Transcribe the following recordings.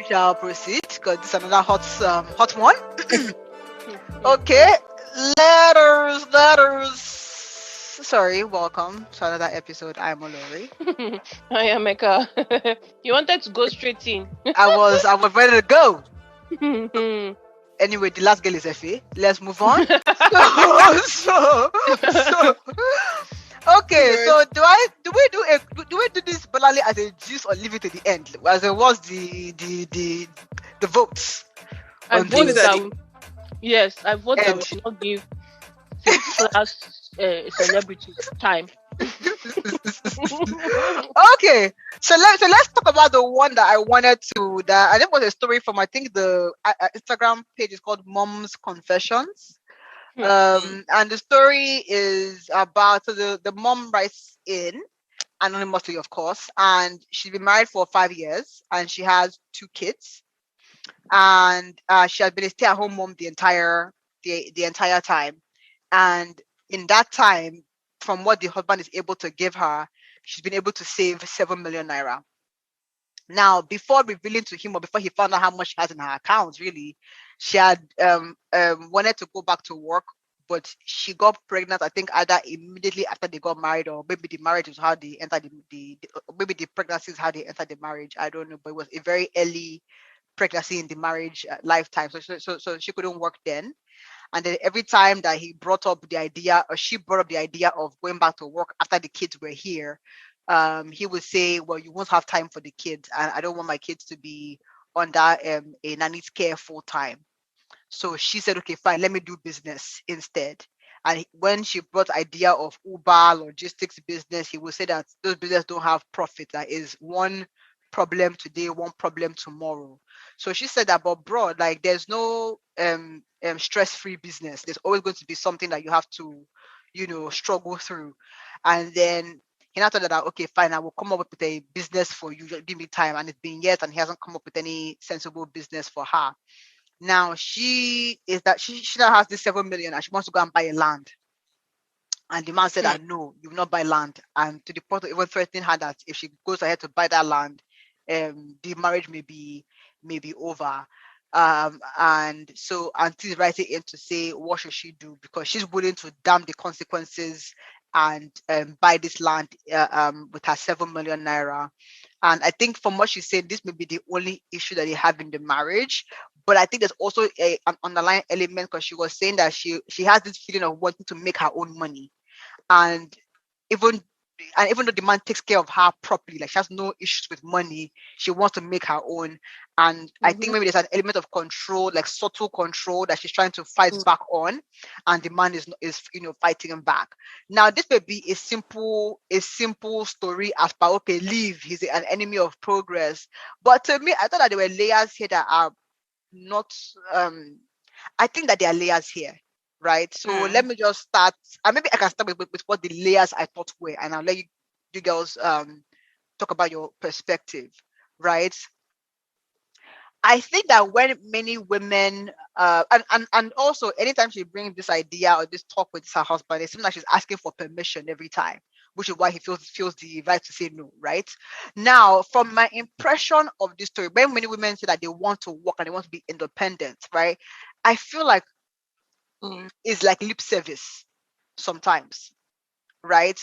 shall proceed because this is another hot one. Okay, letters. Sorry, welcome to another episode. I'm Olori. I am Eka. You wanted to go straight in. I was ready to go. Anyway, the last girl is Effie. Let's move on. so, okay. So do we do this banally as a juice or leave it to the end? As it was the votes. I on vote the- that. Yes, I vote that we And- should not give class celebrities time. Okay, so let's talk about the one that I wanted to. That I think was a story from, I think, the Instagram page is called Mom's Confessions. And the story is about, so the mom writes in anonymously, of course, and she's been married for 5 years and she has 2 kids, and she has been a stay-at-home mom the entire time. And in that time, from what the husband is able to give her, she's been able to save 7 million naira. Now, before revealing to him, or before he found out how much she has in her account, really, she had wanted to go back to work, but she got pregnant, I think, either immediately after they got married, or maybe the marriage is how they entered maybe the pregnancy is how they entered the marriage. I don't know, but it was a very early pregnancy in the marriage lifetime. So she couldn't work then. And then every time that he brought up the idea, or she brought up the idea of going back to work after the kids were here, he would say, well, you won't have time for the kids, and I don't want my kids to be under a nanny's care full time. So she said, okay, fine, let me do business instead. And when she brought the idea of Uber logistics business, he would say that those businesses don't have profit. That is one problem today, one problem tomorrow. So she said that, but bro, like, there's no stress-free business. There's always going to be something that you have to, struggle through. And then he now told her that, okay, fine, I will come up with a business for you. Just give me time. And it's been years and he hasn't come up with any sensible business for her. Now she now has this 7 million and she wants to go and buy a land. And the man said that, no, you will not buy land. And to the point of even threatening her that if she goes ahead to buy that land, the marriage may be over. And so Auntie is writing in to say, what should she do? Because she's willing to damn the consequences and buy this land with her 7 million naira. And I think from what she's saying, this may be the only issue that they have in the marriage. But I think there's also an underlying element, because she was saying that she has this feeling of wanting to make her own money. And even though the man takes care of her properly, like, she has no issues with money, she wants to make her own. And I think maybe there's an element of control, like subtle control, that she's trying to fight back on, and the man is fighting him back. Now, this may be a simple story as per, okay, leave, he's an enemy of progress. But to me, I thought that there were layers here that are not I think that there are layers here, right? So let me just start, and maybe I can start with what the layers I thought were, and I'll let you girls talk about your perspective, right? I think that when many women and also anytime she brings this idea or this talk with her husband, it seems like she's asking for permission every time, which is why he feels the right to say no, right? Now, from my impression of this story, when many women say that they want to work and they want to be independent, right? I feel like it's like lip service sometimes, right?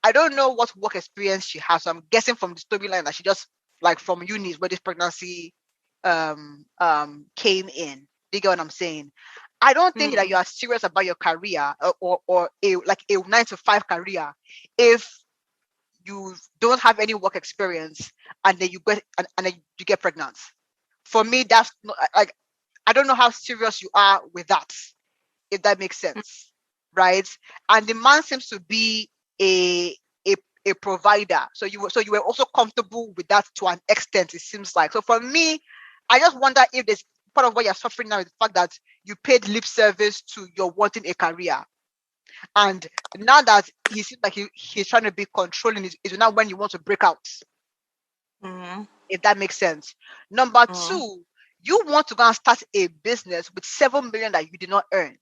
I don't know what work experience she has, so I'm guessing from the storyline that she just, like, from unis where this pregnancy came in. Do you get what I'm saying? I don't think that you are serious about your career, or a 9 to 5 career, if you don't have any work experience and then you get pregnant. For me, that's not, like, I don't know how serious you are with that, if that makes sense, right? And the man seems to be a provider, so you were also comfortable with that to an extent, it seems like. So for me, I just wonder if there's part of what you're suffering now is the fact that you paid lip service to your wanting a career, and now that he seems like he's trying to be controlling, is now when you want to break out, if that makes sense. Number two, you want to go and start a business with 7 million that you did not earn,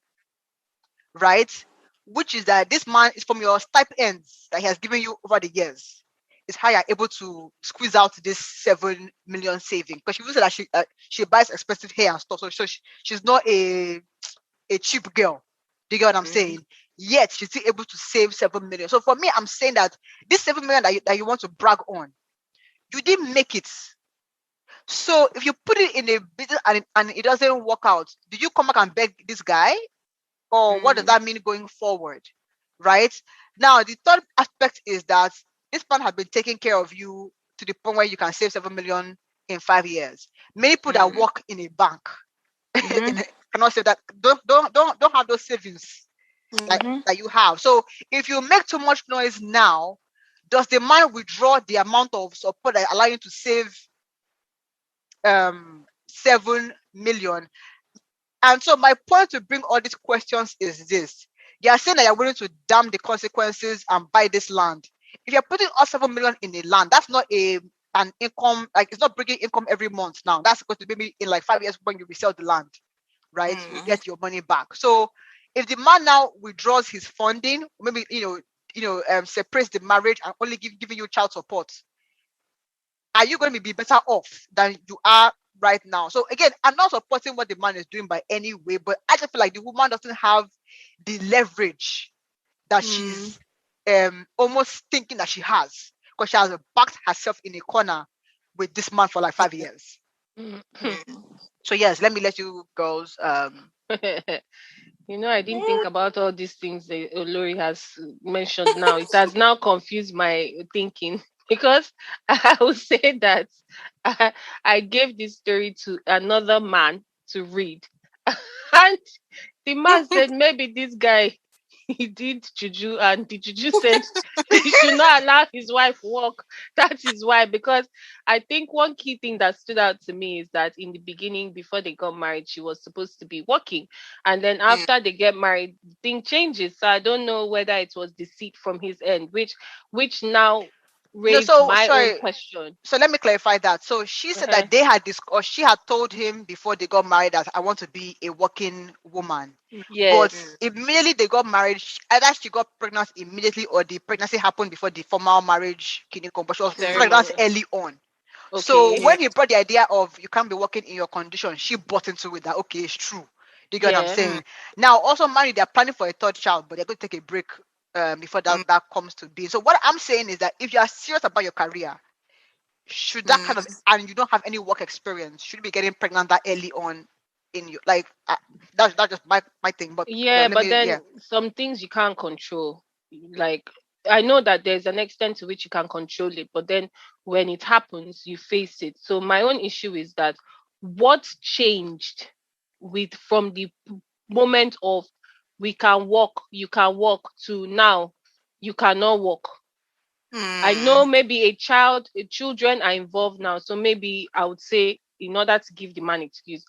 right? Which is that this man is from your stipends that he has given you over the years. is how you're able to squeeze out this 7 million saving. Because she said that she buys expensive hair and stuff, so she's not a cheap girl. Do you get what I'm saying? Yet she's still able to save 7 million. So for me, I'm saying that this 7 million that you want to brag on, you didn't make it. So if you put it in a business and it doesn't work out, do you come back and beg this guy? Or what does that mean going forward? Right? Now, the third aspect is that this man has been taking care of you to the point where you can save 7 million in 5 years. Many people that work in a bank cannot say that, don't have those savings that you have. So if you make too much noise now, does the man withdraw the amount of support that allow you to save 7 million? And so my point to bring all these questions is this: you are saying that you're willing to damn the consequences and buy this land. If you're putting all 7 million in a land, that's not an income, like it's not bringing income every month now. That's supposed to be in like 5 years when you resell the land, right? You get your money back. So if the man now withdraws his funding, maybe separates the marriage and only giving you child support, are you going to be better off than you are right now? So again, I'm not supporting what the man is doing by any way, but I just feel like the woman doesn't have the leverage that she's almost thinking that she has, because she has backed herself in a corner with this man for like 5 years. So yes, let me let you girls. I didn't think about all these things that Olori has mentioned now. It has now confused my thinking because I would say that I gave this story to another man to read. And the man said maybe this guy, he did juju, and the juju said he should not allow his wife work. That is why, because I think one key thing that stood out to me is that in the beginning, before they got married, she was supposed to be working, and then after they get married, the thing changes. So I don't know whether it was deceit from his end, which now raised my own question. So let me clarify that. So she said that they had this, or she had told him before they got married that I want to be a working woman. Yes. But immediately they got married, either she got pregnant immediately or the pregnancy happened before the formal marriage clinical, but she was pregnant early on. Okay. So when he brought the idea of you can't be working in your condition, she bought into it that okay, it's true. Do you get what I'm saying? Now also married, they're planning for a third child, but they're going to take a break before that comes to be. So what I'm saying is that if you are serious about your career, should that kind of, and you don't have any work experience, should you be getting pregnant that early on in your that's just my thing. But some things you can't control. Like I know that there's an extent to which you can control it, but then when it happens, you face it. So my own issue is that what changed from the moment of we can walk, you can walk, to now you cannot walk. I know maybe children are involved now, so maybe I would say, in order to give the man excuse,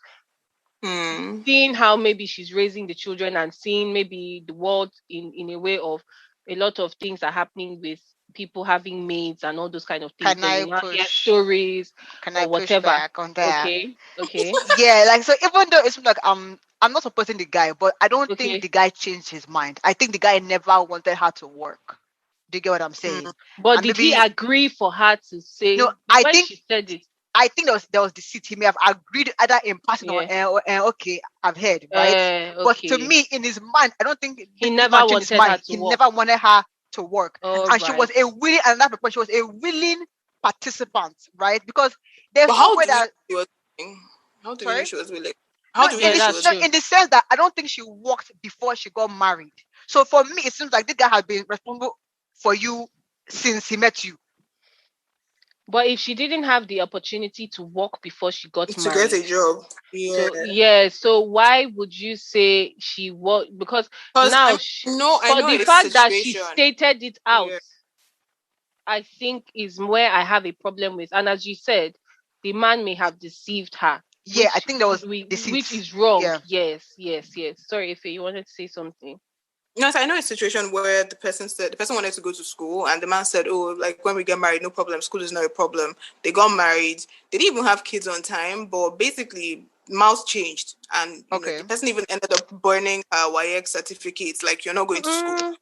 seeing how maybe she's raising the children and seeing maybe the world in a way of a lot of things are happening with people having maids and all those kind of things. Can I hear stories or whatever. Back on that? Okay. Yeah, like, so even though it's like I'm not supporting the guy, but I don't think the guy changed his mind. I think the guy never wanted her to work. Do you get what I'm saying? But did he agree for her to say? No, I think she said it, I think there was deceit. He may have agreed either in passing or okay, I've heard, right? But to me, in his mind, I don't think he never wanted her to work. Never wanted her to work. And she was a willing, and that she was a willing participant, right? Because there's no way that how do you know she was willing? In the sense that I don't think she worked before she got married. So for me, it seems like this guy has been responsible for you since he met you. But if she didn't have the opportunity to work before she got married, to get a job, so why would you say she worked? Because now the fact that she stated it out, I think is where I have a problem with. And as you said, the man may have deceived her. Yeah, I think there was deceit, which is wrong. Yeah. Yes. Sorry, Ife, you wanted to say something. Yes, I know a situation where the person wanted to go to school, and the man said, "Oh, like when we get married, no problem. School is not a problem." They got married. They didn't even have kids on time, but basically, mouths changed, and the person even ended up burning her WAEC certificates. Like, you're not going to school.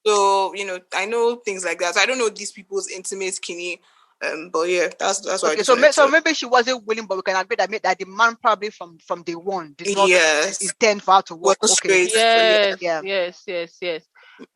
So, I know things like that. So I don't know these people's intimate skinny. But yeah, that's what I Okay, just so wanted so to. maybe she wasn't willing, but we can agree that the man probably from day one did not Yes, intend for her to work. wasn't Okay, straight. But yeah, Yes, yeah, yes, yes, yes.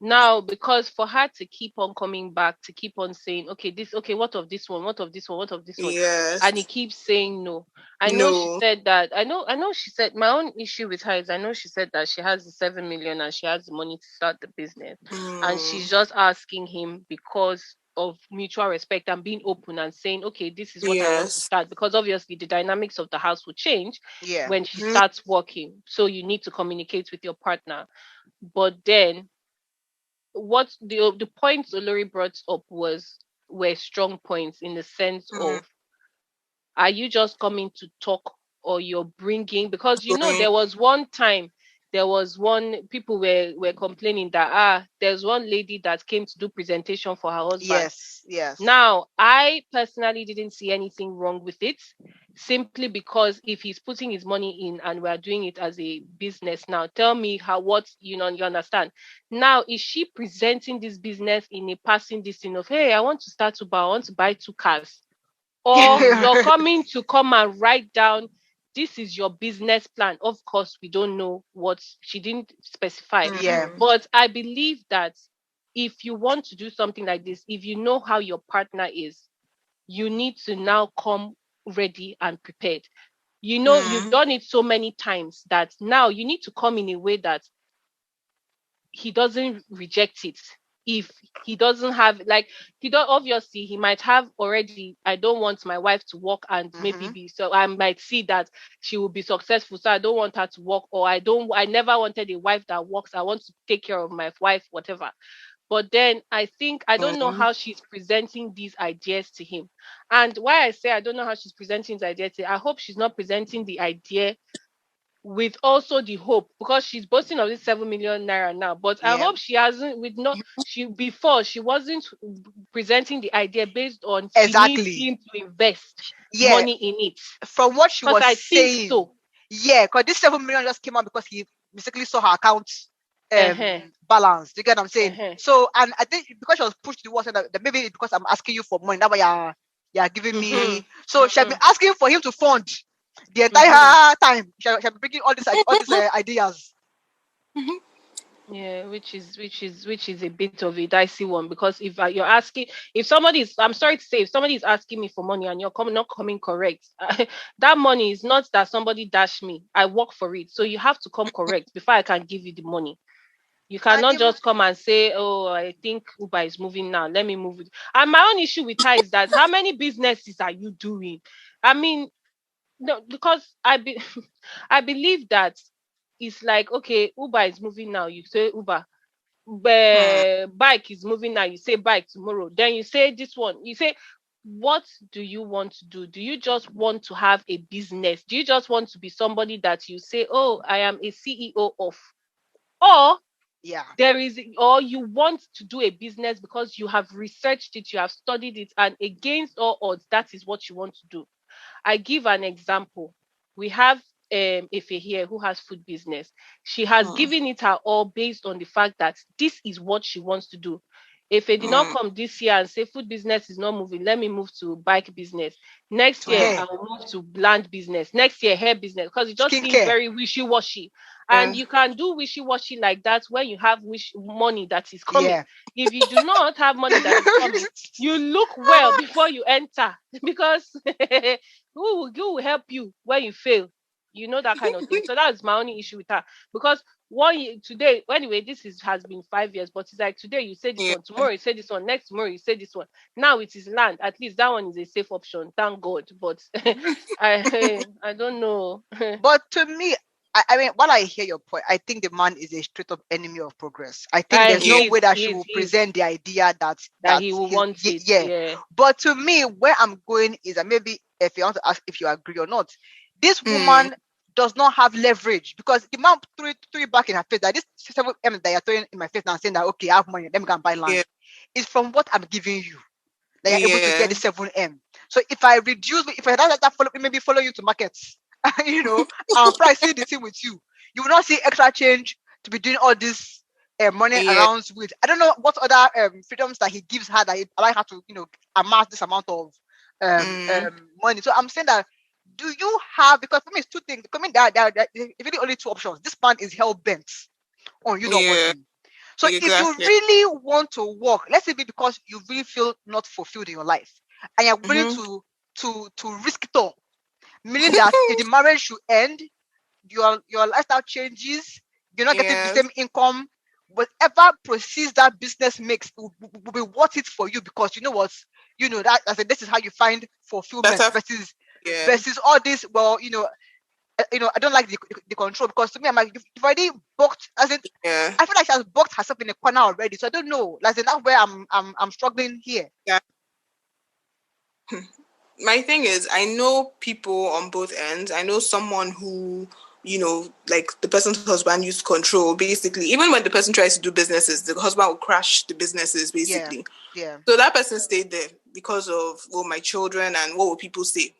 Now, because for her to keep on coming back, to keep on saying, okay, what of this one, what of this one, what of this one, and he yes, keeps saying no. I know she no, said that. I know she said my own issue with her is I know she said that she has the 7 million and she has the money to start the business, and she's mm, just asking him because of mutual respect and being open and saying, okay, this is what I want to yes, start, because obviously the dynamics of the house will change yeah. when she mhm, starts working. So you need to communicate with your partner. But then what the points Olori brought up were strong points in the sense mm, of, are you just coming to talk, or you're bringing, because going, there was one time, there was one people were complaining that there's one lady that came to do presentation for her husband. Yes, yes. Now, I personally didn't see anything wrong with it, simply because if he's putting his money in and we're doing it as a business now, tell me how, what, you understand. Now, is she presenting this business in a passing this thing of, hey, I want to start Uber, I want to buy 2 cars, or mm, you're coming to come and write down, this is your business plan? Of course, we don't know what she didn't specify, Yeah. mm, but I believe that if you want to do something like this, if you know how your partner is, you need to now come ready and prepared. You've mm, done it so many times that now you need to come in a way that he doesn't reject it. If he doesn't have, like, he don't, obviously he might have already, I don't want my wife to work and maybe Mm-hmm. be, so I might see that she will be successful, so I don't want her to work, or I never wanted a wife that works, I want to take care of my wife, whatever. But then I think, I don't know mm, how she's presenting these ideas to him. And why I say I don't know how she's presenting the idea to him, I hope she's not presenting the idea with also the hope, because she's boasting of this 7 million naira now. But I Yeah. hope she hasn't, with not, she, before, she wasn't presenting the idea based on she needs Exactly. him to invest Yeah. money in it. From what she Because was I think saying, so. yeah, because this 7 million just came out because he basically saw her account Uh-huh. balance. Do you get what I'm saying? Uh-huh. So, and I think because she was pushed to the wall, saying that maybe it's because I'm asking you for money, that's why you're giving Mm-hmm. me. So she had been Mm-hmm. asking for him to fund the Mm-hmm. entire time. She had been bringing all these ideas. mhm, Yeah, which is a bit of a dicey one, because if you're asking, if somebody is, I'm sorry to say, if somebody is asking me for money and you're coming not coming correct, that money is not that somebody dashed me. I work for it, so you have to come correct before I can give you the money. You And cannot just come and say, "Oh, I think Uber is moving now. Let me move it." And my own issue with her is that, how many businesses are you doing? I mean, no, because I believe that it's like, okay, Uber is moving now. You say Uber, mm, bike is moving now, you say bike tomorrow, then you say this one, you say, what do you want to do? Do you just want to have a business? Do you just want to be somebody that you say, oh, I am a CEO of? Or yeah, or you want to do a business because you have researched it, you have studied it, and against all odds, that is what you want to do. I give an example. We have Efe here who has food business. She has mm, given it her all based on the fact that this is what she wants to do. Efe did not mm, come this year and say food business is not moving, let me move to bike business. Next to year, mm, I hair, will move to land business. Next year, hair business, because it just seems skincare. very wishy-washy. And mm. you can do wishy-washy like that when you have money that is coming. Yeah. If you do not have money that is coming, you look well before you enter because who will help you when you fail? You know, that kind of thing. So that's my only issue with her. Because today, anyway, has been 5 years, but it's like today you say this Yeah, one, tomorrow you say this one, next tomorrow you say this one. Now it is land. At least that one is a safe option. Thank God. But I don't know. But to me, I mean, while I hear your point, I think the man is a straight up enemy of progress. I think there's yeah, no way that she He is, will present the idea that that he will want it. yeah. Yeah. But to me, where I'm going is that maybe if you want to ask if you agree or not, this mm, woman does not have leverage because the man threw it back in her face that this 7M that you're throwing in my face now saying that okay, I have money, let me go and buy land. yeah, Is from what I'm giving you that you're able to get yeah, the 7M. So if I reduce, if I don't that follow, maybe follow you to markets, you know, and pricing the thing with you, you will not see extra change to be doing all this money Yeah. around with. I don't know what other freedoms that he gives her that he allow her to, amass this amount of Mm, money. So I'm saying that, do you have, because for me it's two things. Coming that it's really only two options. This man is hell bent on you not yeah. working. So if you Exactly. really want to work, let's say because you really feel not fulfilled in your life, and you're willing Mm-hmm. to risk it all, meaning that if the marriage should end, your lifestyle changes, you're not getting the Yes. same income, whatever proceeds that business makes will be worth it for you, because you know what, that I said, this is how you find fulfillment Better. Yeah. versus all this. Well, I don't like the control, because to me, I'm like, you've already booked, as in, Yeah. I feel like she has booked herself in a corner already. So I don't know, like, that's where I'm struggling here. Yeah. My thing is, I know people on both ends. I know someone who, like the person's husband used control, basically. Even when the person tries to do businesses, the husband will crash the businesses, Yeah, basically. yeah, So that person stayed there because of, my children and what will people say.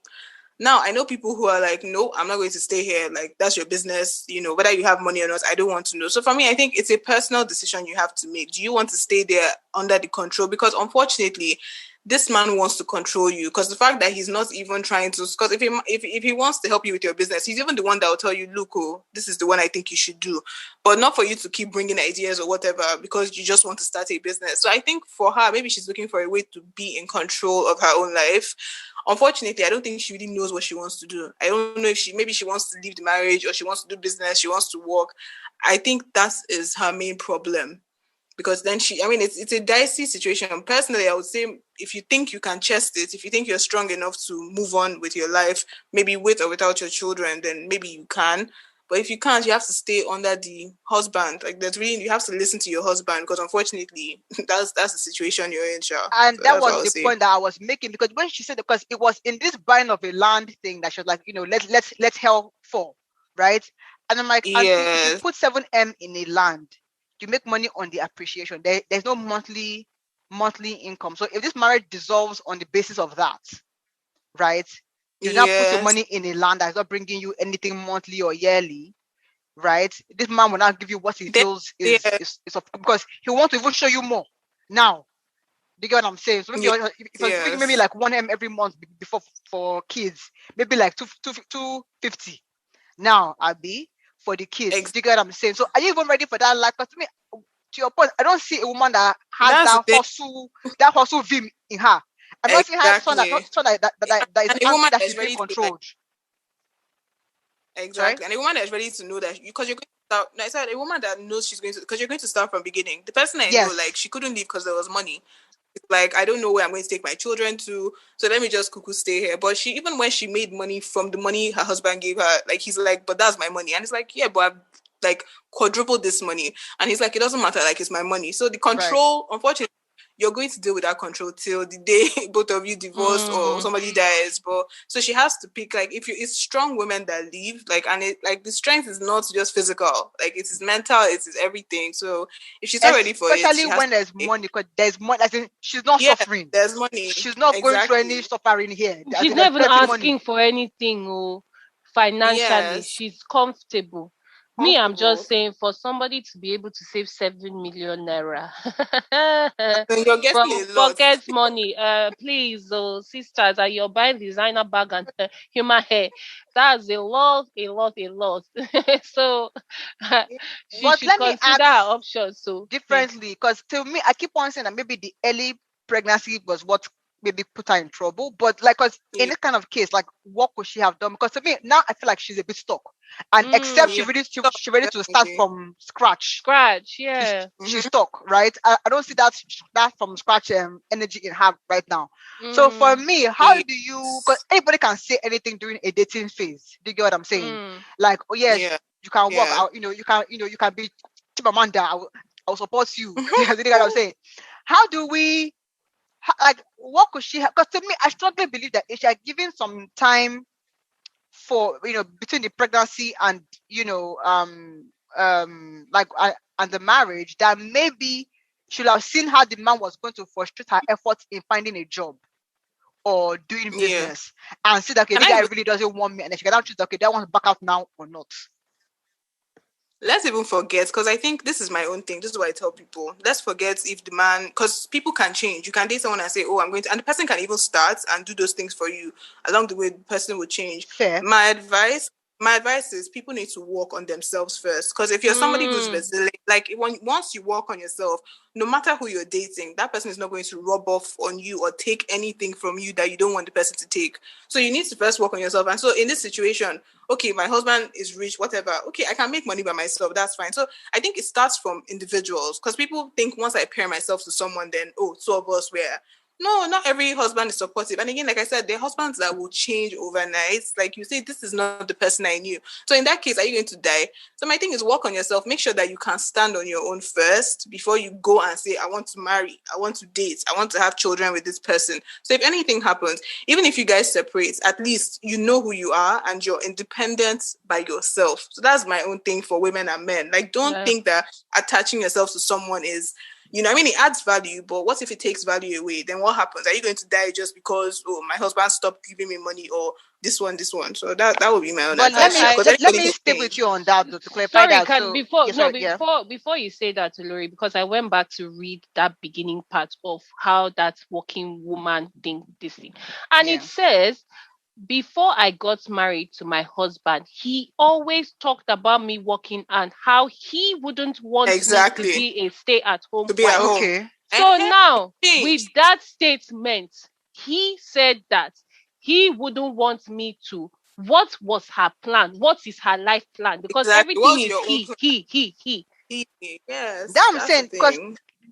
Now I know people who are like, no, I'm not going to stay here. Like, that's your business. Whether you have money or not, I don't want to know. So for me, I think it's a personal decision you have to make. Do you want to stay there under the control? Because unfortunately, this man wants to control you. Because the fact that he's not even trying to, because if he wants to help you with your business, he's even the one that will tell you, look, oh, this is the one I think you should do, but not for you to keep bringing ideas or whatever because you just want to start a business. So I think for her, maybe she's looking for a way to be in control of her own life. Unfortunately, I don't think she really knows what she wants to do. I don't know if maybe she wants to leave the marriage or she wants to do business, she wants to work. I think that is her main problem, because then it's a dicey situation. Personally, I would say, if you think you can chest it, if you think you're strong enough to move on with your life, maybe with or without your children, then maybe you can. But if you can't, you have to stay under the husband. Like, you have to listen to your husband, because unfortunately, that's the situation you're in, Sha. and So that that's what was I would the say. point that I was making, because when she said, because it was in this buying of a land thing that she was like, let's help for, right? And I'm like, auntie, if you Yes, put 7M in a land, you make money on the appreciation. There's no monthly income. So if this marriage dissolves on the basis of that, right? You now put your yes. money in a land that's not bringing you anything monthly or yearly, right? This man will not give you what he They, feels yeah, because he wants to even show you more. Now, do you get what I'm saying? So maybe yes, if I was giving maybe yes. like 1M every month before for kids, maybe like 250. Now, Abby, for the kids. Do Ex- you get what I'm saying? So are you even ready for that life? Because to me, to your point, I don't see a woman that has that's the thing. that hustle vim in her. I'm not seeing her Exactly. son that is And a angry woman that that she's is being ready to, like, controlled. Sorry? exactly, and a woman that is ready to know that, because you're going to start. No, I said a woman that knows she's going to, because you're going to start from beginning. The person I know, like, Yes. she couldn't leave because there was money. Like, I don't know where I'm going to take my children to, so let me just cuckoo stay here. But she, even when she made money from the money her husband gave her, like, he's like, but that's my money, and it's like, yeah, but I've, like, quadrupled this money, and he's like, it doesn't matter, like, it's my money. So the Right. control, unfortunately, you're going to deal with that control till the day both of you divorce or Mm. somebody dies. But so she has to pick, like, if you, it's strong women that leave, like, and it, like, the strength is not just physical, like, it is mental, it is everything. So if she's not ready for it, Especially she has when to there's pick. money, because there's money. As in, she's not Yeah, suffering. there's money. She's not going through any Exactly. suffering here. As She's in, not there's even plenty money. asking for anything, financially. Yes. She's comfortable. Me, I'm just Comfortable. saying, for somebody to be able to save 7 million naira And you're getting from a lot. pocket money, please, sisters, and you're buying designer bag and human hair. That's a lot, a lot, a lot. So she But should let me consider her ask options. So, differently, because to me, I keep on saying that maybe the early pregnancy was what maybe put her in trouble. But like, cause in Yeah. this kind of case, like, what could she have done? Because to me now, I feel like she's a bit stuck, and except mm, Yeah. she ready to start Definitely. from scratch, scratch, she's yeah. she's Mm-hmm. stuck, right? I don't see that from scratch energy in her right now. So for Mm, me, how do you? Because Yes. anybody can say anything during a dating phase. Do you get what I'm saying? mm, Like, oh yes, Yeah. you can walk Yeah. out. You can be Chimamanda. I will support you. You know what I'm saying? How do we? Like, what could she have? Because to me, I strongly believe that if she had given some time for, between the pregnancy and, like, and the marriage, that maybe should have seen how the man was going to frustrate her efforts in finding a job or doing Yeah. business, and see that, okay, Can the I guy even really doesn't want me, and then she can now choose, okay, do I want to back out now or not? Let's even forget, because I think this is my own thing. This is what I tell people. Let's forget if the man, because people can change. You can date someone and say, "Oh, I'm going to," and the person can even start and do those things for you. Along the way, the person will change. Fair. My advice is people need to work on themselves first. Because if you're somebody who's resilient, like once you work on yourself, no matter who you're dating, that person is not going to rub off on you or take anything from you that you don't want the person to take. So you need to first work on yourself. And so in this situation, okay, my husband is rich, whatever. Okay, I can make money by myself. That's fine. So I think it starts from individuals, because people think once I pair myself to someone, then, oh, two of us were. No, not every husband is supportive. And again, like I said, there are husbands that will change overnight. Like you say, this is not the person I knew. So in that case, are you going to die? So my thing is work on yourself. Make sure that you can stand on your own first before you go and say, I want to marry, I want to date, I want to have children with this person. So if anything happens, even if you guys separate, at least you know who you are and you're independent by yourself. So that's my own thing for women and men. Like, don't think that attaching yourself to someone is, I mean, it adds value, but what if it takes value away? Then what happens? Are you going to die just because, oh, my husband stopped giving me money, or this one? So that would be my own But advice. let me stay with you on that, though, to clarify Sorry, that. So before you say that, Lori, because I went back to read that beginning part of how that working woman thing, this thing, and it says, before I got married to my husband, he always talked about me working and how he wouldn't want me to be a stay-at-home wife. Okay. So now, with that statement, he said that he wouldn't want me to. What was her plan? What is her life plan? Because everything is he. Yes. That I'm saying, because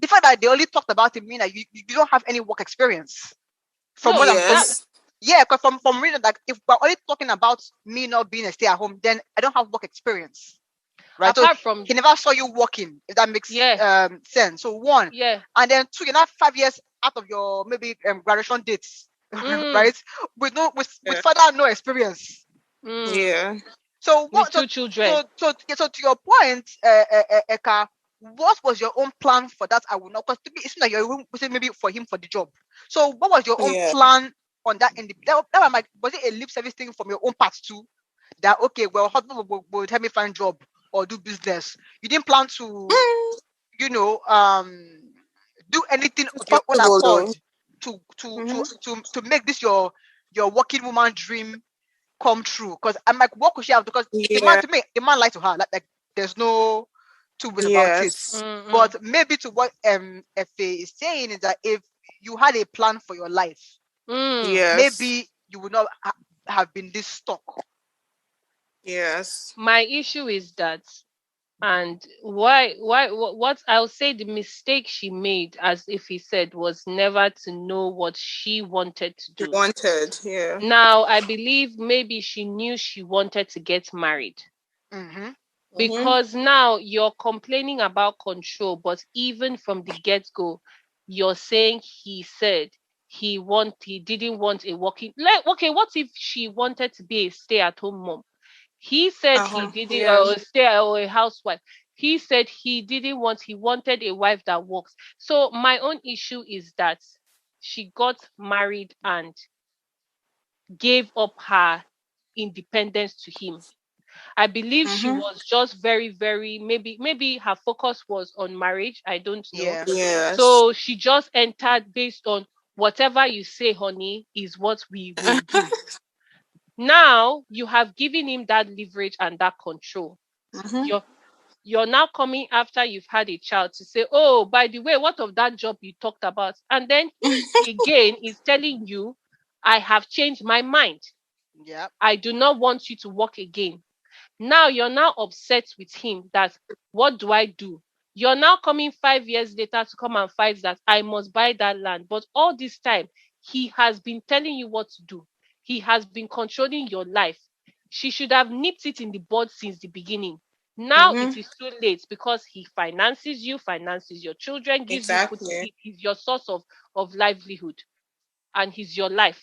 the fact that they only talked about it means that you don't have any work experience. From what because from reading, like, if we're only talking about me not being a stay-at-home, then I don't have work experience, right? Apart so from he never saw you working, if that makes sense. So one, and then two, you're not 5 years out of your maybe graduation dates, right? With further no experience. So what? With 2 children. So to your point, Eka, what was your own plan for that? I will not, because it seems like you're maybe for him for the job. So what was your own plan on that? Was it a lip service thing from your own part too? That okay, well, husband will help me find job or do business. You didn't plan to, do anything of your own accord to make this your working woman dream come true. Because I'm like, what could she have? Because the man lied to her. Like there's no two ways about it. But maybe to what FA is saying is that if you had a plan for your life, maybe you would not have been this stuck. Yes. My issue is that, and what I'll say, the mistake she made, as if he said, was never to know what she wanted to do. Now, I believe maybe she knew she wanted to get married. Because now you're complaining about control, but even from the get-go, you're saying he said he didn't want a working. Okay, what if she wanted to be a stay-at-home mom? He said he didn't stay or a housewife. He said he wanted a wife that works. So my own issue is that she got married and gave up her independence to him. I believe she was just very, very, maybe her focus was on marriage. I don't know. So she just entered based on whatever you say, honey, is what we will do. Now you have given him that leverage and that control. You're now coming after you've had a child to say, oh, by the way, what of that job you talked about? And then he again is telling you, I have changed my mind. I do not want you to work again. Now you're now upset with him that, what do I do? You're now coming 5 years later to come and fight that I must buy that land. But all this time, he has been telling you what to do. He has been controlling your life. She should have nipped it in the bud since the beginning. Now it is too late because he finances you, finances your children, gives you food to eat. He's your source of livelihood, and he's your life.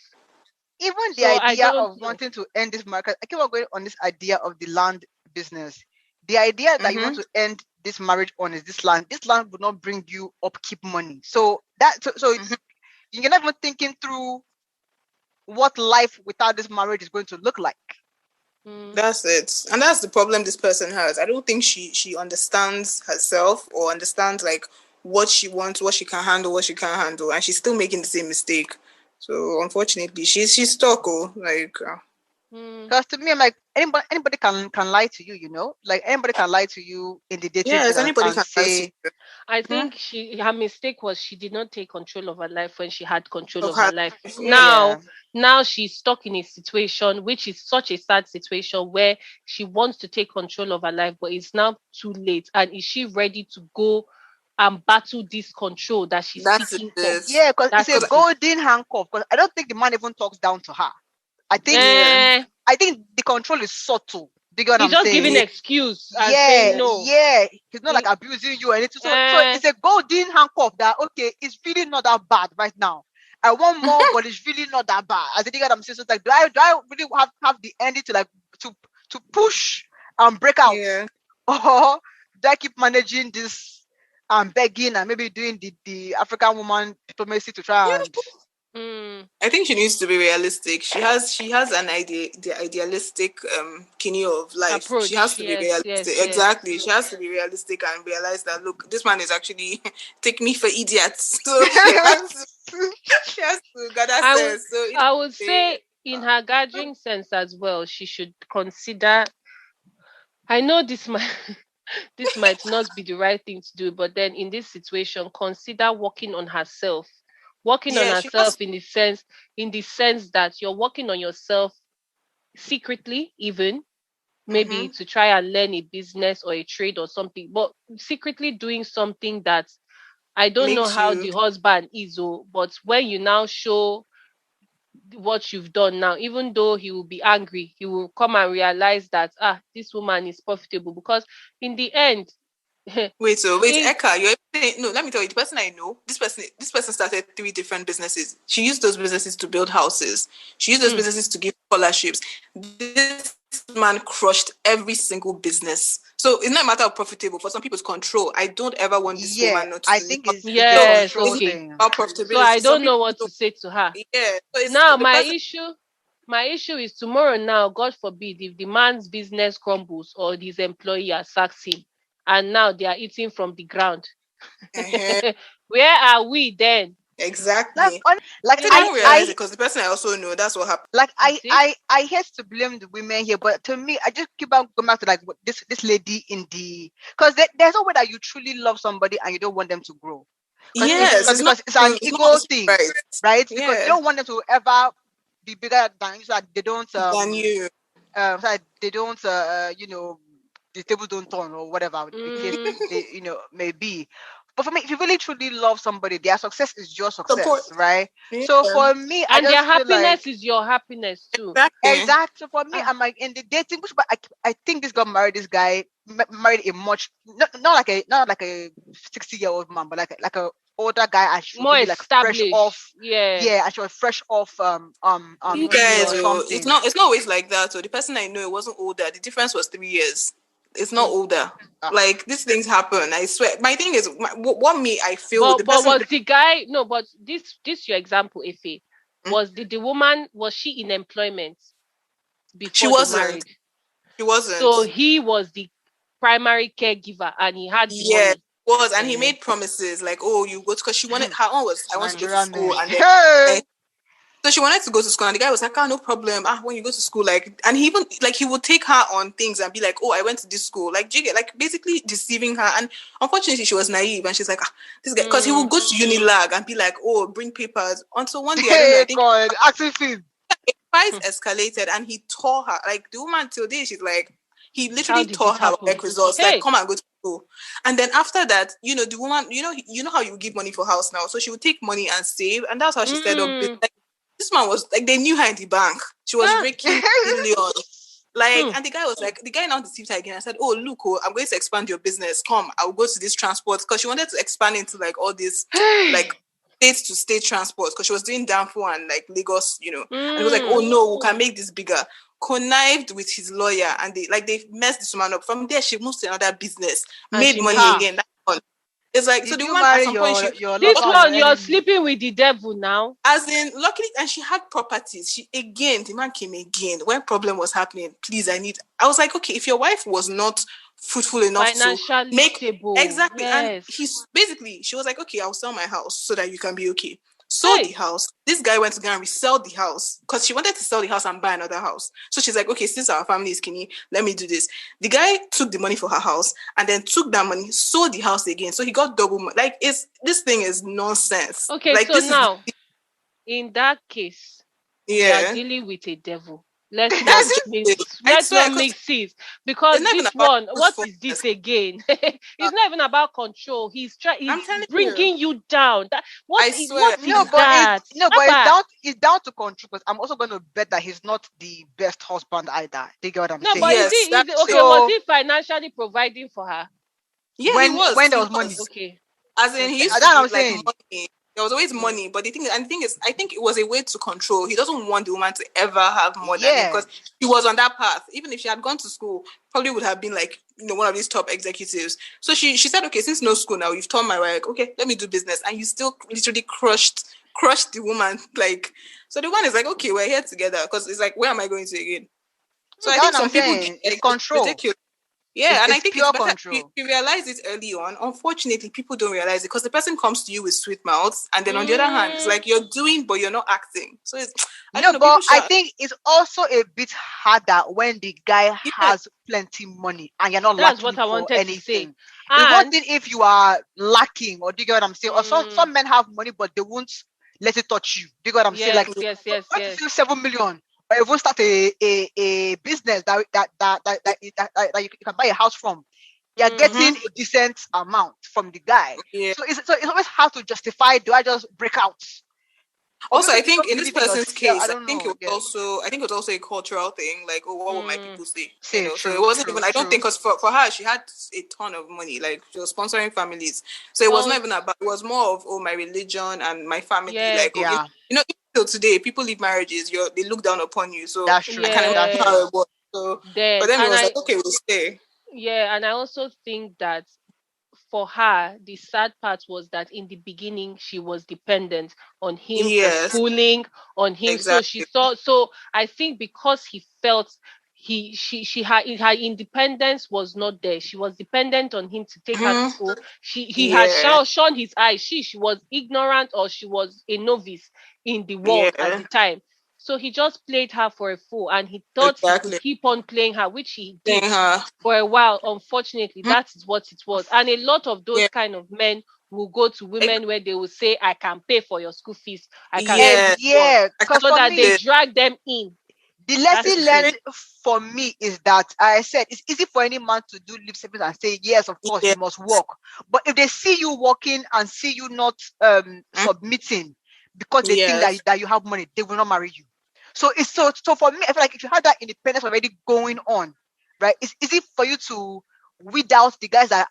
Even the idea of wanting to end this market, I keep on going on this idea of the land business. The idea that you want to end this marriage on is this land. This land would not bring you upkeep money. So you're not even thinking through what life without this marriage is going to look like. That's it. And that's the problem this person has. I don't think she understands herself or understands like what she wants, what she can handle, what she can't handle, and she's still making the same mistake. So unfortunately, she's stuck. Oh, like Because to me, I'm like anybody can lie to you, you know, like anybody can lie to you in the dating yes, phase anybody and can lie to say, you. I hmm? think her mistake was she did not take control of her life when she had control Of of her her life. life. Yeah. Yeah, Now she's stuck in a situation which is such a sad situation where she wants to take control of her life, but it's now too late. And is she ready to go and battle this control that she's That's seeking for? it. yeah, because it's That a is it. golden handcuff. Because I don't think the man even talks down to her. I think Yeah. Eh, I think the control is subtle. Do you get what he's I'm just giving saying? Yeah. excuse and saying Yeah, no. yeah. He's not like He, abusing you and it's so eh, it's a golden handcuff that okay, it's really not that bad right now. I want more, but it's really not that bad. I think I'm saying so it's like do I really have the ending to like to push and break out? Yeah. Or do I keep managing this and begging and maybe doing the African woman diplomacy to try and mm, I think she needs to be realistic. She has an idea, the idealistic kidney of life. She has approach. to be Yes, realistic. yes, yes. Exactly. She has to be realistic and realize that look, this man is actually take me for idiots. So she has to gather I would sense. So it I would is say in her gathering sense as well, she should consider. I know this might this might not be the right thing to do, but then in this situation, consider working on herself. Working on yeah, she has herself in the sense that you're working on yourself secretly, even maybe mm-hmm. to try and learn a business or a trade or something, but secretly doing something that I don't know Makes how you the husband is, but when you now show what you've done now, even though he will be angry, he will come and realize that this woman is profitable because in the end, wait, so wait, if Eka, you're saying no, let me tell you, the person I know, this person started 3 different businesses. She used those businesses to build houses. She used those hmm, businesses to give scholarships. This man crushed every single business. So it's not a matter of profitable. For some people, it's control. I don't ever want this yeah, woman not I to think not it's the so yes, control it's not okay. thing. about So I profitability. Some don't people know what don't, to say to her. yeah. So it's Now the person my issue is tomorrow now, God forbid, if the man's business crumbles or his employer sacks him and now they are eating from the ground. uh Where are we then? Like exactly. on like I think they You don't realize I it because the person I also know, that's what happened. like you see? I hate to blame the women here, but to me, I just keep on going back to like this lady in the because there's no way that you truly love somebody and you don't want them to grow because Yes, it's an it's not ego thing, right. right? Because you Yeah. don't want them to ever be bigger than you, so that they don't Than you. so that they don't the tables don't turn or whatever the case Mm, they may be. But for me, if you really truly love somebody, their success is your Support. success, right? Yeah. So for me, I and their just feel like happiness is your happiness too. Exactly. exactly. For me, Ah, I'm like in the dating, which but I think this girl married this guy, married a much not like a 60-year-old man, but like a older guy, and she was more maybe like fresh off, established. Yeah. yeah, and she was fresh off You uni guys, or oh, it's something. not always like that. So the person I know, it wasn't older. The difference was 3 years. It's not Hmm. older. Ah, Like these things happen. I swear. My thing is, what me I feel the But person. was the guy no? But this your example, Ife. Mm, Was the woman was she in employment she before they wasn't. married? She wasn't. So he was the primary caregiver and he had the Yeah, money. was, and he Eh. made promises like, "Oh, you go," because she wanted her own was, "I want to go to Nigerian school," men. and then so she wanted to go to school, and the guy was like, "Ah, no problem. When you go to school, like," and he even like he would take her on things and be like, "Oh, I went to this school," like, do you get like basically deceiving her. And unfortunately, she was naive, and she's like, "This guy," because he would Mm, go to Unilag and be like, "Oh, bring papers." Until one day, I don't know, I Hey think God, acting film. price hmm. escalated, and he tore her. Like the woman till day, she's like, he How literally did it tore her happen? work results. Like, Hey. come and go to school. And then after that, the woman, how you give money for house now. So she would take money and save, and that's how she started up business. Mm, Like, this man was like, they knew her in the bank. She was ah, raking millions. Like, hmm. and the guy now deceived her again. I said, "Oh, look, oh, I'm going to expand your business. Come, I'll go to this transport," because she wanted to expand into like all this, like Hey. state to state transport, because she was doing Danfo and like Lagos, and he was like, "Oh Mm, no, we can make this bigger." Connived with his lawyer, and they messed this woman up. From there, she moved to another business, and made she money made Ha. it. again. That one. It's like, so Did the you woman at marry some point, your This lover or your one, you're enemy? sleeping with the devil now. as in, luckily, and she had properties. The man came again when problem was happening. Please, I was like, okay, if your wife was not fruitful enough to Financially make, stable. exactly, and Yes. he's basically, she was like, okay, I'll sell my house so that you can be okay. Sold the Hey. house. This guy went to go and resell the house because she wanted to sell the house and buy another house. So she's like, okay, since our family is skinny, let me do this. The guy took the money for her house and then took that money, sold the house again. So he got double money. Like, this thing is nonsense. Okay, Like, so this is, now, in that case, we are yeah. dealing with a devil. Let's not That's just mix. it. I Let's swear, not because mix it, it's because not even this about one, what is truthfulness. this again? Uh, It's not even about control. He's I'm he's telling you, bringing you down. I What swear. No, is He's, but that? Abba. it's down to control. Because I'm also going to bet that he's not the best husband either. Do you get what I'm No, but saying? yes, is it that's okay? it. Was So he financially providing for her? Yeah, he was. when there He was money, was. Okay, As in, he okay. used that's to what bring I'm like saying. money. There was always Mm. money, but the thing is, I think it was a way to control. He doesn't want the woman to ever have more than him Yeah. because he was on that path. Even if she had gone to school, probably would have been like one of these top executives. So she said, okay, since no school now, you've turned my wife. Okay, let me do business, and you still literally crushed the woman. Like, so the one is like, okay, we're here together because it's like, where am I going to again? So I That's think what I'm some people get saying. It's like, it's control. ridiculous. Yeah, and I It's think it's pure better control. you realize it early on. Unfortunately, people don't realize it because the person comes to you with sweet mouths, and then on the other hand, it's Mm. like you're doing, but you're not acting. So it's, I don't No, know. but People I should, think it's also a bit harder when the guy yeah, has plenty money and you're not That's lacking what I for wanted to say. anything. It's one And thing if you are lacking, or do you get what I'm saying? Or mm, some men have money, but they won't let it touch you. Do you get what I'm saying? Like, yes, yes, yes, going to yes. feel 7 million, or even start a business that you can buy a house from. You're mm-hmm, getting a decent amount from the guy. yeah. So it's always hard to justify. Do I just break out? Or Also, maybe I you think don't in this believe in person's yourself. I case, don't know. Again, I think it was also a cultural thing. Like, oh, what will my Mm, people say? say So it true, wasn't true, even. I don't true. think because for her, she had a ton of money. Like she was sponsoring families, so it was not also, even about. It was more of my religion and my family. yes, Like Yeah, even till today, people leave marriages. They look down upon you. So that's I true. can That's imagine true. how yes. it was. So for Then them, it and was I like, okay, we'll stay. Yeah, and I also think that for her, the sad part was that in the beginning she was dependent on him for Yes, schooling, on him. So she exactly. saw. So I think because he felt she had her independence was not there. She was dependent on him to take her to Hmm. school. He had Yeah, shone his eyes. She was ignorant, or she was a novice in the world at yeah, the time. So he just played her for a fool, and he thought he could exactly. keep on playing her, which he Saying did her. for a while. Unfortunately, Mhm. that is what it was. And a lot of Yeah, those kind of men will go to women where they will say, I can pay for your school fees, I can do yeah. this one, Yeah, I because can't for so that they me, say drag them in. the That lesson is it. learned for me is that I said it's easy for any man to do lip service and say yes, of course yeah. you must work. But if they see you working and see you not Mm, submitting because they think yes. that you have money, they will not marry you. So it's so for me, I feel like if you have that independence already going on, right, it's easy for you to weed out the guys that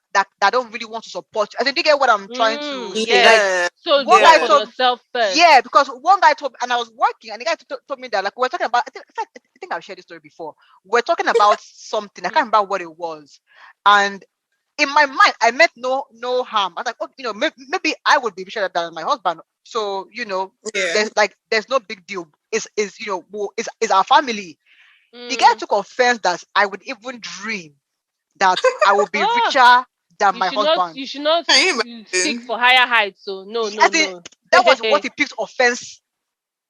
don't really want to support you. I think you get what I'm trying to say. Like, Yes. Yeah. So one work guy Yeah. on told yourself first. yeah, because one guy told, and I was working, and the guy told me that, like, we are talking about, I think I've shared this story before. We're talking about something, I Mm. can't remember what it was. And in my mind, I meant no harm. I was like, oh, maybe I would be better than my husband. So, Yeah. there's no big deal. Is our family. The guy Mm. took offense that I would even dream that I will be Oh, richer than my husband. you should not Can you seek imagine? for higher heights. So no, I no, think no. that was what he picked offense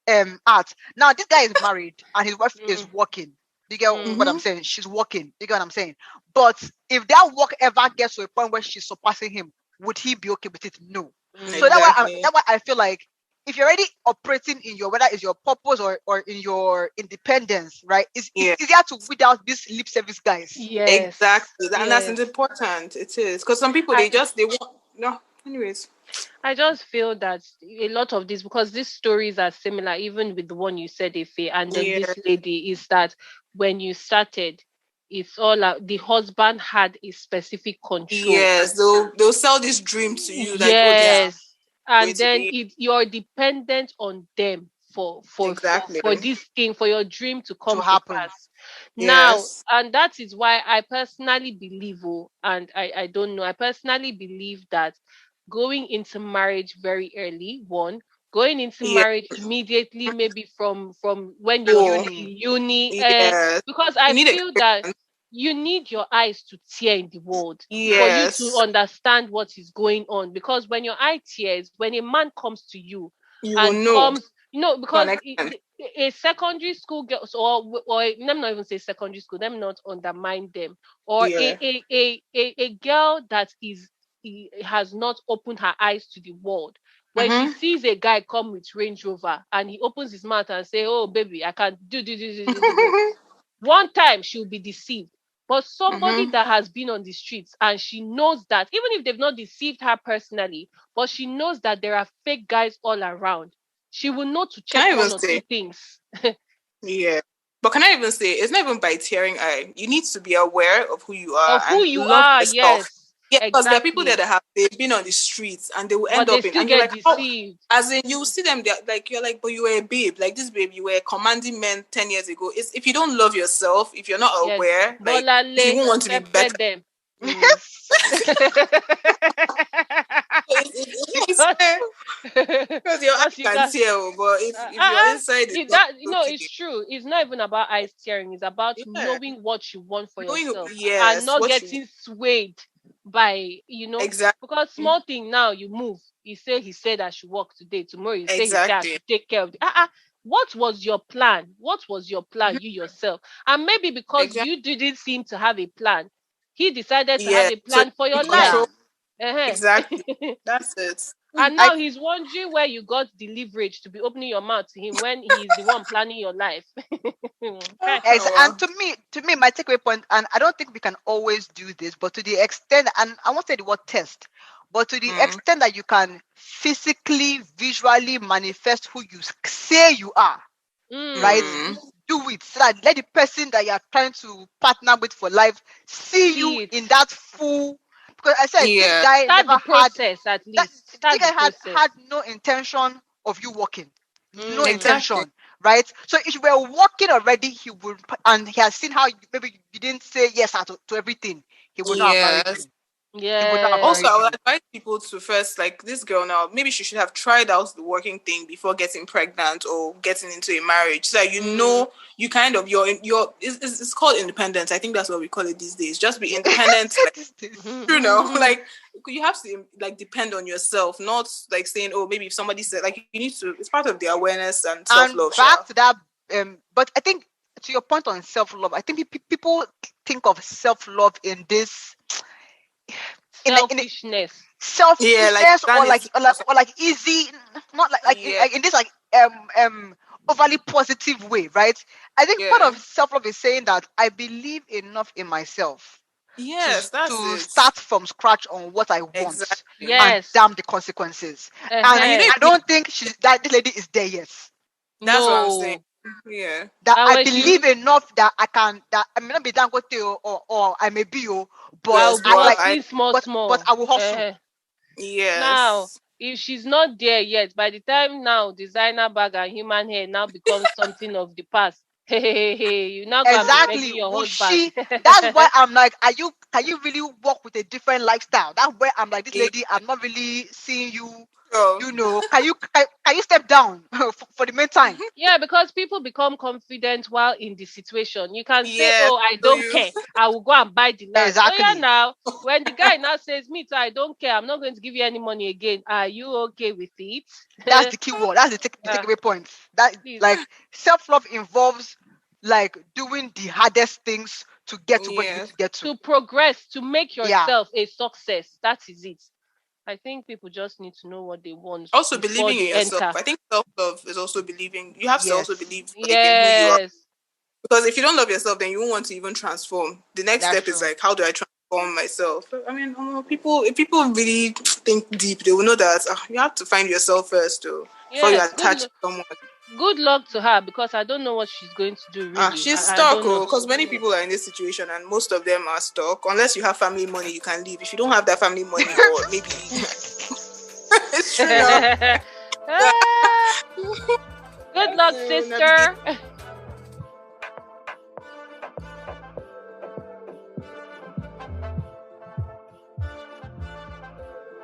at. Now this guy is married and his wife is Mm, working. You get mm. what I'm Mm-hmm. saying? She's working. You get what I'm saying? But if that work ever gets to a point where she's surpassing him, would he be okay with it? No. So Mm. Exactly. that's why I feel like if you're already operating in your, whether it's your purpose or in your independence, right? It's Yeah. easier to weed out these lip service guys. Yes, Exactly. And that's yes. important. It is. Because some people I they want no. Anyways. I just feel that a lot of this, because these stories are similar, even with the one you said, Ife, and then Yeah. this lady, is that when you started, it's all the husband had a specific control. Yes. They'll sell this dream to you, like, oh, this Yeah. Yes. is going And to then be you're dependent on them Exactly. this thing, for your dream to come To to happen. pass. Now, Yes. and that is why I personally believe, and I don't know, I personally believe that going into marriage very early, one, going into Yeah. marriage immediately, maybe from when you're still Oh, in Uni. uni, yes. because You I need feel that experience. you need your eyes to tear in the world for you to Yes. understand what is going on. Because when your eye tears, when a man comes to you You will and know comes, to an because extent. a secondary school girl, or let me not even say secondary school, let me not undermine them, or Yeah. a girl that has not opened her eyes to the world. When she Mm-hmm. sees a guy come with Range Rover and he opens his mouth and say, "Oh baby, I can do," one time she'll be deceived. But somebody Mm-hmm. that has been on the streets and she knows that, even if they've not deceived her personally, but she knows that there are fake guys all around, she will know to Can check I even one or two say? things. Yeah. But can I even say, it's not even by tearing eye. You need to be aware of who you are Of who and you love are, yourself. yes, Yeah, because there are people there exactly. that they've been on the streets and they will But end they up in, still and you're get like, how, deceived. as in you see them, they're like, you're like, but you were a babe, like this babe, you were commanding men 10 years ago. It's, if you don't love yourself, if you're not Yes. aware, like you Bolale, won't want to be pepper better. them. Mm. It's because because your eye because you can got tell, but if your inside is not that okay, it's true. It's not even about eyes tearing. It's about yeah, knowing what you want for knowing, yourself and yes, not what you getting swayed by exactly, because small thing now you move. He said I should work today. Tomorrow he said I exactly, should take care of what was your plan? What was your plan, mhm, you yourself? And maybe because exactly, you didn't seem to have a plan, he decided to have yeah. a So plan for you your Yeah. control life. Uh-huh. exactly. That's it. And I now he's wondering where you got the leverage to be opening your mouth to him when he's the one planning your life. Kai. And Well, to me, my takeaway point, and I don't think we can always do this, but to the extent, and I won't say the word test, but to the mm, extent that you can physically, visually manifest who you say you are, right? Mm, mm, Do it so that let the person that you are trying to partner with for life see you see it. in that full. Because I said this yeah, guy Start never the had process at that. least. This Start guy the had process. no intention of you working, no Mm, exactly. intention, right? So if you were working already, he would, and he has seen how maybe you didn't say yes to everything. He would not have married Yes. you. He would not have Also, married I yes. would you. advise people to first, like this girl now, maybe she should have tried out the working thing before getting pregnant or getting into a marriage. So that you Mm, know, you kind of, your it's called independence. I think that's what we call it these days. Just be Yeah. independent, like, This. you know, like you have to like depend on yourself, not like saying, oh, maybe if somebody said, like, you need to, it's part of the awareness and And self-love, back Sha. to that, but I think to your point on self-love, I think people think of self-love in this, in a Selfishness. Yeah, like selfishness, or like, vanity. easy, not Yeah, in this overly positive way, right? I think part yeah. of self-love is saying that I believe enough in myself to Yes, that's to it. start from scratch on what I want, Exactly. and Yes. damn the consequences. And And you don't Uh-huh. I even need, don't think that this lady is there yet. that's what I'm saying. No. Yeah. That And I when she believe enough that I may not be Dangote, or I may be, but I'll Yes, be I but like, I hustling small, but small. I will hustle. Uh-huh. Now, yes. if she's not there yet, by the time now designer bag and human hair now becomes something of the past, hey, you now go and be Exactly. begging your Will husband. she? That's why I'm like, can you really work with a different lifestyle? That's where I'm like, this Yeah. lady, I'm not really seeing you. So, Can you step down for the meantime? Yeah, because people become confident while in the situation. You can say, yes. "Oh, I So don't you care. I will go and buy the land." Oh yeah, Exactly. now when the guy now says, "Me too, I don't care. I'm not going to give you any money again." Are you okay with it? That's the key word. That's the uh, takeaway point. That, please, like, self-love involves like doing the hardest things to get to where you need yes. to get to. to progress, to make Yeah. yourself a success. That is it. I think people just need to know what they want Also before believing in they yourself. enter. I think self love is also believing. You have to also Yes. believe like in who you are. Yes. Because if you don't love yourself, then you won't want to even transform. The next That's step is true. like, how do I transform myself? I mean, people, if people really think deep, they will know that you have to find yourself first, though, before you Yes. attach to someone. Good luck to her because I don't know what she's going to do. Really, She's I stuck, don't know. oh, because many people are in this situation, and most of them are stuck. Unless you have family money, you can leave. If you don't have that family money, or maybe it's true now. Ah, Good luck, sister.